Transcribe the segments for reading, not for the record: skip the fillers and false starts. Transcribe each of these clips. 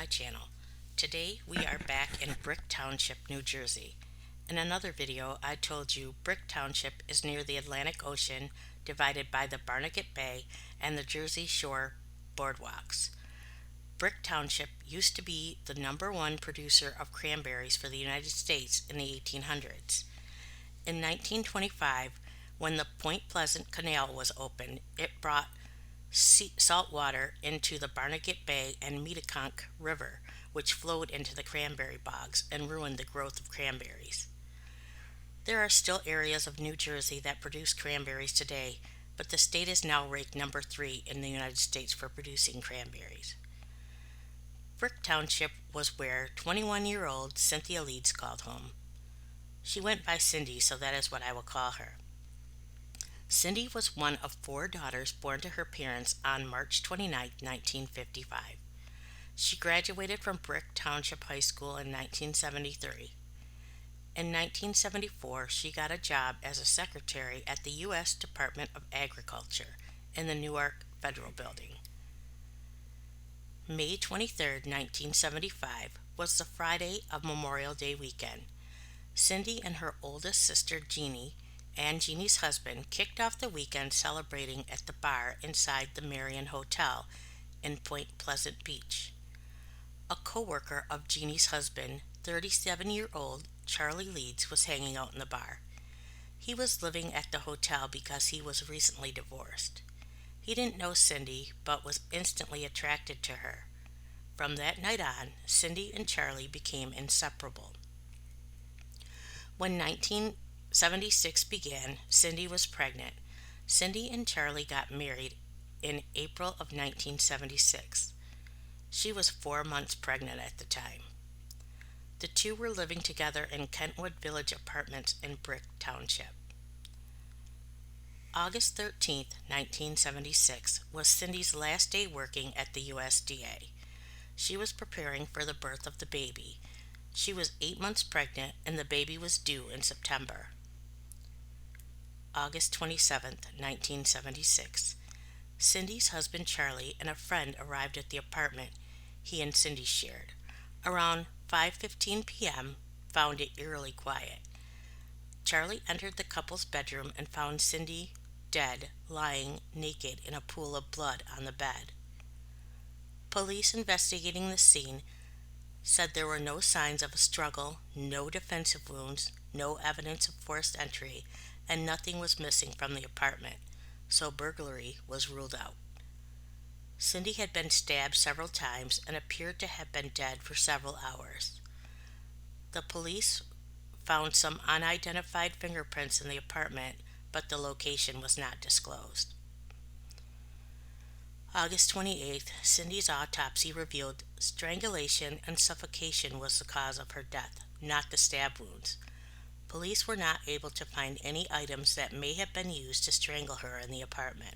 channel. Today we are back in Brick Township, New Jersey. In another video I told you Brick Township is near the Atlantic Ocean, divided by the Barnegat Bay and the Jersey Shore boardwalks. Brick Township used to be the #1 producer of cranberries for the United States in the 1800s. In 1925, when the Point Pleasant Canal was opened, it brought salt water into the Barnegat Bay and Meadowconk River, which flowed into the cranberry bogs and ruined the growth of cranberries. There are still areas of New Jersey that produce cranberries today, but the state is now ranked #3 in the United States for producing cranberries. Brick Township was where 21-year-old Cynthia Leeds called home. She went by Cindy, so that is what I will call her. Cindy was one of 4 daughters born to her parents on March 29, 1955. She graduated from Brick Township High School in 1973. In 1974, she got a job as a secretary at the U.S. Department of Agriculture in the Newark Federal Building. May 23, 1975 was the Friday of Memorial Day weekend. Cindy and her oldest sister Jeannie and Jeannie's husband kicked off the weekend celebrating at the bar inside the Marion Hotel in Point Pleasant Beach. A co-worker of Jeannie's husband, 37-year-old Charlie Leeds, was hanging out in the bar. He was living at the hotel because he was recently divorced. He didn't know Cindy, but was instantly attracted to her. From that night on, Cindy and Charlie became inseparable. When 1976 began, Cindy was pregnant. Cindy and Charlie got married in April of 1976. She was 4 months pregnant at the time. The two were living together in Kentwood Village Apartments in Brick Township. August 13, 1976 was Cindy's last day working at the USDA. She was preparing for the birth of the baby. She was 8 months pregnant and the baby was due in September. August 27, 1976. Cindy's husband Charlie and a friend arrived at the apartment he and Cindy shared. Around 5:15 p.m., found it eerily quiet. Charlie entered the couple's bedroom and found Cindy dead, lying naked in a pool of blood on the bed. Police investigating the scene said there were no signs of a struggle, no defensive wounds, no evidence of forced entry, and nothing was missing from the apartment, so burglary was ruled out. Cindy had been stabbed several times and appeared to have been dead for several hours. The police found some unidentified fingerprints in the apartment, but the location was not disclosed. August 28th, Cindy's autopsy revealed strangulation and suffocation was the cause of her death, not the stab wounds. Police were not able to find any items that may have been used to strangle her in the apartment.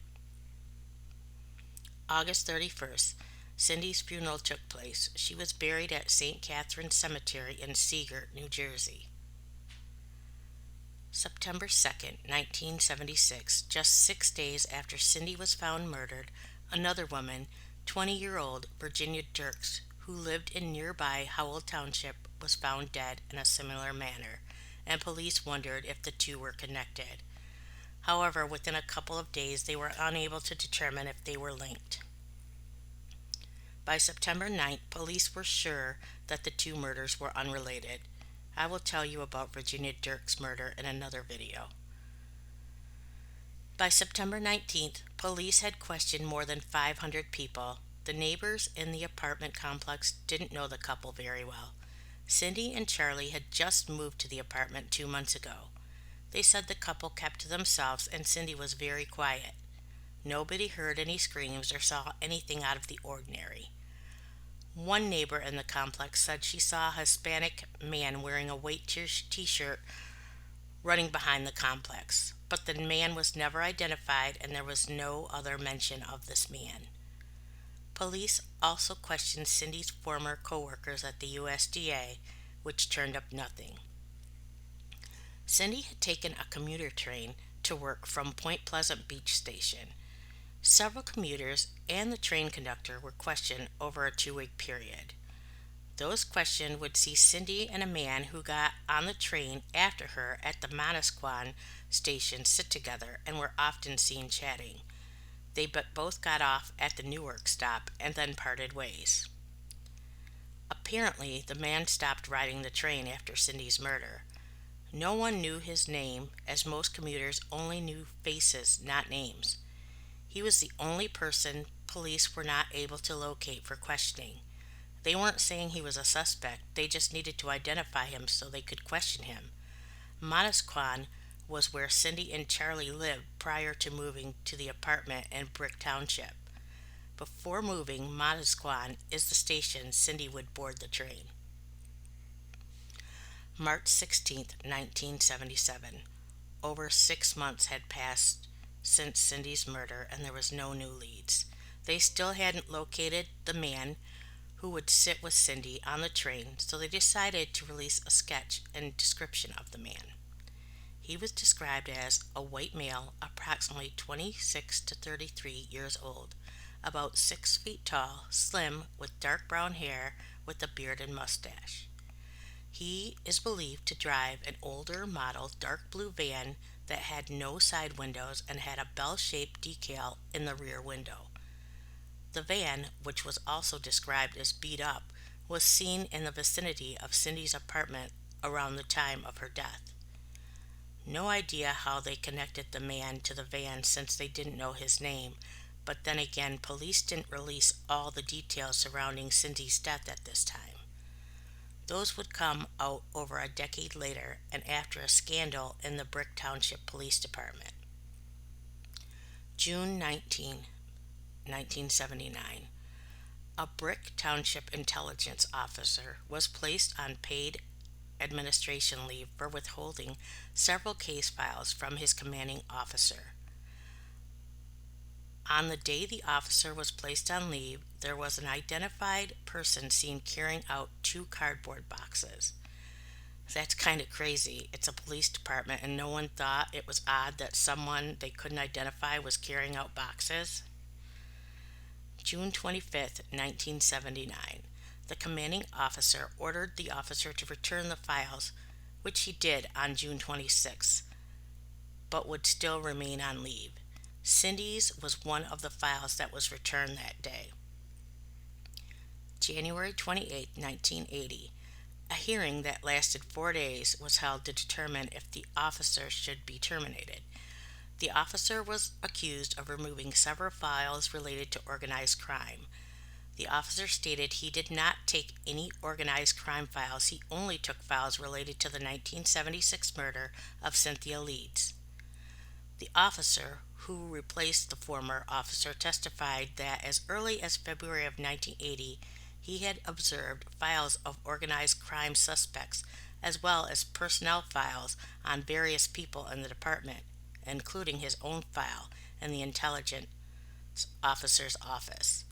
August 31st, Cindy's funeral took place. She was buried at St. Catherine's Cemetery in Seagirt, New Jersey. September 2nd, 1976, just 6 days after Cindy was found murdered, another woman, 20-year-old Virginia Dirks, who lived in nearby Howell Township, was found dead in a similar manner, and police wondered if the two were connected. However, within a couple of days, they were unable to determine if they were linked. By September 9th, police were sure that the two murders were unrelated. I will tell you about Virginia Dirks' murder in another video. By September 19th, police had questioned more than 500 people. The neighbors in the apartment complex didn't know the couple very well. Cindy and Charlie had just moved to the apartment 2 months ago. They said the couple kept to themselves and Cindy was very quiet. Nobody heard any screams or saw anything out of the ordinary. One neighbor in the complex said she saw a Hispanic man wearing a white t-shirt running behind the complex, but the man was never identified and there was no other mention of this man. Police also questioned Cindy's former co-workers at the USDA, which turned up nothing. Cindy had taken a commuter train to work from Point Pleasant Beach Station. Several commuters and the train conductor were questioned over a 2-week period. Those questioned would see Cindy and a man who got on the train after her at the Manasquan station sit together and were often seen chatting. They both got off at the Newark stop and then parted ways. Apparently, the man stopped riding the train after Cindy's murder. No one knew his name, as most commuters only knew faces, not names. He was the only person police were not able to locate for questioning. They weren't saying he was a suspect, they just needed to identify him so they could question him. Manasquan was where Cindy and Charlie lived prior to moving to the apartment in Brick Township. Before moving, Manasquan is the station Cindy would board the train. March 16, 1977. Over 6 months had passed since Cindy's murder and there was no new leads. They still hadn't located the man who would sit with Cindy on the train, so they decided to release a sketch and description of the man. He was described as a white male, approximately 26 to 33 years old, about 6 feet tall, slim, with dark brown hair, with a beard and mustache. He is believed to drive an older model dark blue van that had no side windows and had a bell-shaped decal in the rear window. The van, which was also described as beat up, was seen in the vicinity of Cindy's apartment around the time of her death. No idea how they connected the man to the van since they didn't know his name, but then again, police didn't release all the details surrounding Cindy's death at this time. Those would come out over a decade later and after a scandal in the Brick Township Police Department. June 19, 1979. A Brick Township intelligence officer was placed on paid administration leave for withholding several case files from his commanding officer. On the day the officer was placed on leave, there was an identified person seen carrying out 2 cardboard boxes. That's kind of crazy. It's a police department and no one thought it was odd that someone they couldn't identify was carrying out boxes? June 25, 1979. The commanding officer ordered the officer to return the files, which he did on June 26, but would still remain on leave. Cindy's was one of the files that was returned that day. January 28, 1980. A hearing that lasted 4 days was held to determine if the officer should be terminated. The officer was accused of removing several files related to organized crime. The officer stated he did not take any organized crime files, he only took files related to the 1976 murder of Cynthia Leeds. The officer, who replaced the former officer, testified that as early as February of 1980, he had observed files of organized crime suspects as well as personnel files on various people in the department, including his own file in the intelligence officer's office.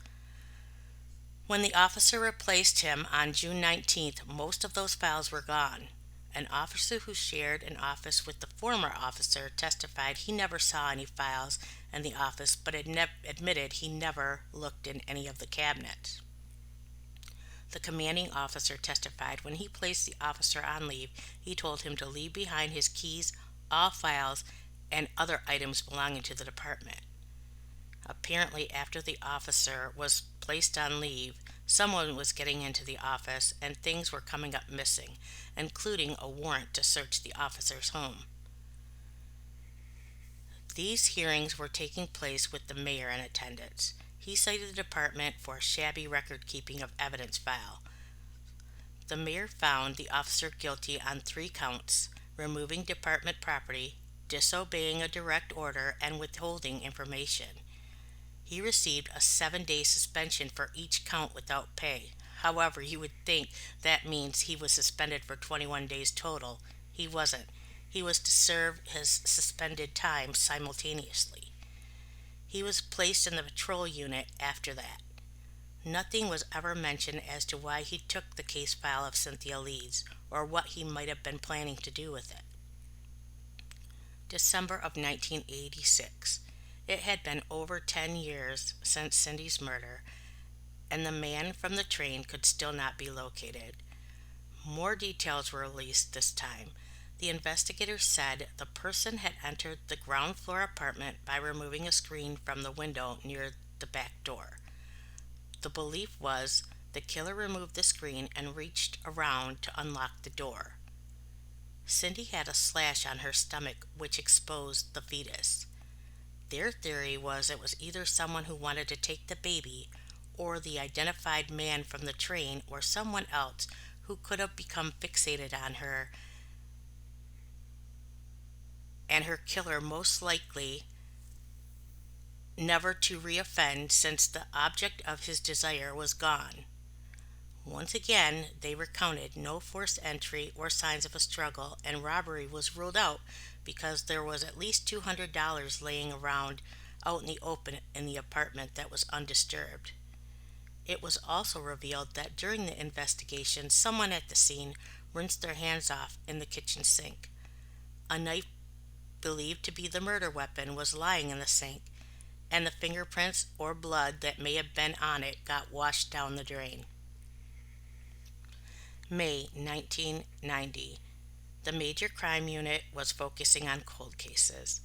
When the officer replaced him on June 19th, most of those files were gone. An officer who shared an office with the former officer testified he never saw any files in the office, but admitted he never looked in any of the cabinets. The commanding officer testified when he placed the officer on leave, he told him to leave behind his keys, all files, and other items belonging to the department. Apparently, after the officer was placed on leave, someone was getting into the office and things were coming up missing, including a warrant to search the officer's home. These hearings were taking place with the mayor in attendance. He cited the department for a shabby record keeping of evidence file. The mayor found the officer guilty on 3 counts: removing department property, disobeying a direct order, and withholding information. He received a 7-day suspension for each count without pay. However, you would think that means he was suspended for 21 days total. He wasn't. He was to serve his suspended time simultaneously. He was placed in the patrol unit after that. Nothing was ever mentioned as to why he took the case file of Cynthia Leeds or what he might have been planning to do with it. December of 1986. It had been over 10 years since Cindy's murder, and the man from the train could still not be located. More details were released this time. The investigators said the person had entered the ground floor apartment by removing a screen from the window near the back door. The belief was the killer removed the screen and reached around to unlock the door. Cindy had a slash on her stomach which exposed the fetus. Their theory was it was either someone who wanted to take the baby or the identified man from the train or someone else who could have become fixated on her, and her killer most likely never to reoffend since the object of his desire was gone. Once again, they recounted no forced entry or signs of a struggle, and robbery was ruled out because there was at least $200 laying around out in the open in the apartment that was undisturbed. It was also revealed that during the investigation, someone at the scene rinsed their hands off in the kitchen sink. A knife believed to be the murder weapon was lying in the sink, and the fingerprints or blood that may have been on it got washed down the drain. May 1990. The Major Crime Unit was focusing on cold cases.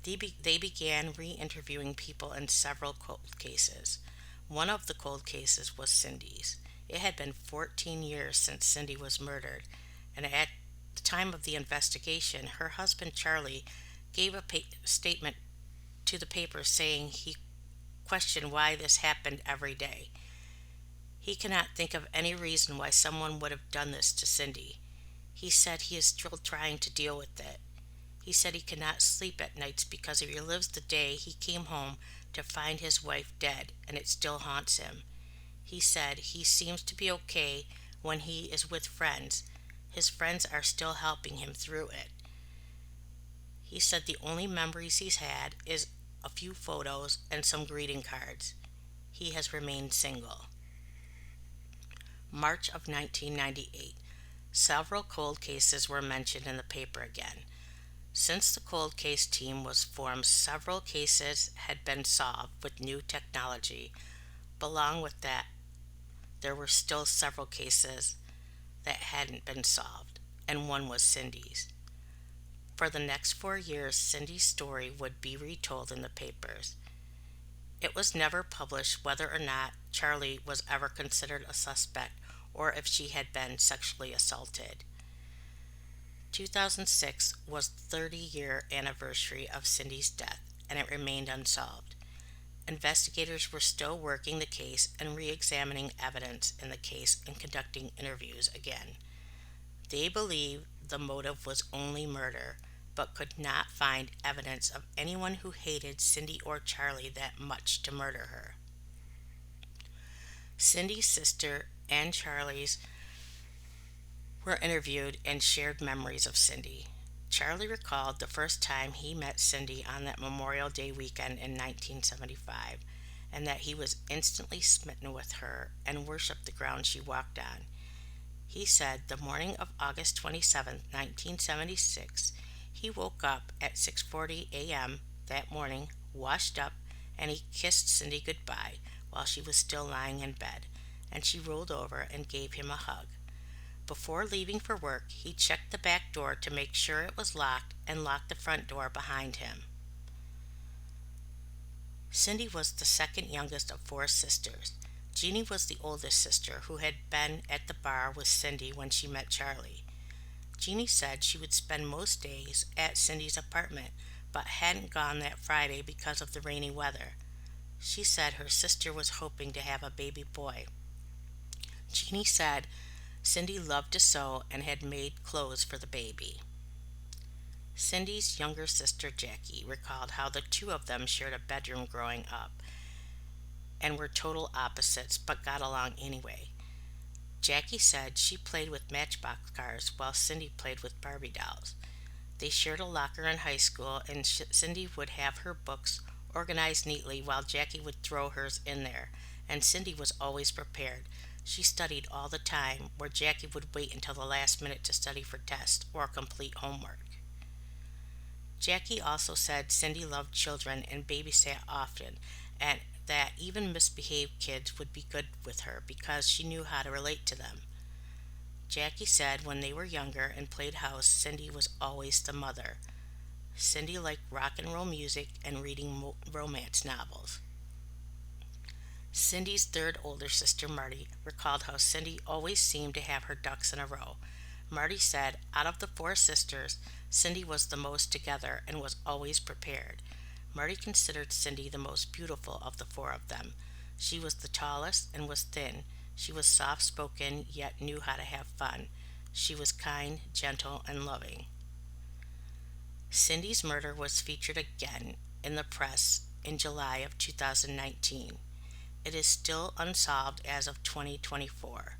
They began re-interviewing people in several cold cases. One of the cold cases was Cindy's. It had been 14 years since Cindy was murdered, and at the time of the investigation, her husband Charlie gave a statement to the paper saying he questioned why this happened every day. He cannot think of any reason why someone would have done this to Cindy. He said he is still trying to deal with it. He said he cannot sleep at nights because he relives the day he came home to find his wife dead, and it still haunts him. He said he seems to be okay when he is with friends. His friends are still helping him through it. He said the only memories he's had is a few photos and some greeting cards. He has remained single. March of 1998. Several cold cases were mentioned in the paper again. Since the cold case team was formed, several cases had been solved with new technology. But along with that, there were still several cases that hadn't been solved, and one was Cindy's. For the next 4 years, Cindy's story would be retold in the papers. It was never published whether or not Charlie was ever considered a suspect or if she had been sexually assaulted. 2006 was the 30-year anniversary of Cindy's death, and it remained unsolved. Investigators were still working the case and re-examining evidence in the case and conducting interviews again. They believe the motive was only murder, but could not find evidence of anyone who hated Cindy or Charlie that much to murder her. Cindy's sister and Charlie's were interviewed and shared memories of Cindy. Charlie recalled the first time he met Cindy on that Memorial Day weekend in 1975, and that he was instantly smitten with her and worshipped the ground she walked on. He said the morning of August 27, 1976, he woke up at 6:40 a.m. that morning, washed up, and he kissed Cindy goodbye while she was still lying in bed, and she rolled over and gave him a hug. Before leaving for work, he checked the back door to make sure it was locked and locked the front door behind him. Cindy was the second youngest of 4 sisters. Jeannie was the oldest sister who had been at the bar with Cindy when she met Charlie. Jeannie said she would spend most days at Cindy's apartment, but hadn't gone that Friday because of the rainy weather. She said her sister was hoping to have a baby boy. Jeannie said Cindy loved to sew and had made clothes for the baby. Cindy's younger sister Jackie recalled how the two of them shared a bedroom growing up and were total opposites but got along anyway. Jackie said she played with Matchbox cars while Cindy played with Barbie dolls. They shared a locker in high school, and Cindy would have her books organized neatly while Jackie would throw hers in there, and Cindy was always prepared. She studied all the time, where Jackie would wait until the last minute to study for tests or complete homework. Jackie also said Cindy loved children and babysat often, and that even misbehaved kids would be good with her because she knew how to relate to them. Jackie said when they were younger and played house, Cindy was always the mother. Cindy liked rock and roll music and reading romance novels. Cindy's third older sister, Marty, recalled how Cindy always seemed to have her ducks in a row. Marty said, out of the four sisters, Cindy was the most together and was always prepared. Marty considered Cindy the most beautiful of the four of them. She was the tallest and was thin. She was soft-spoken yet knew how to have fun. She was kind, gentle, and loving. Cindy's murder was featured again in the press in July of 2019. It is still unsolved as of 2024.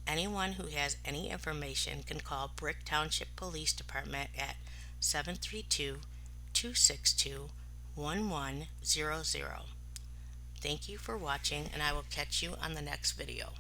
Anyone who has any information can call Brick Township Police Department at 732-262-1100. Thank you for watching, and I will catch you on the next video.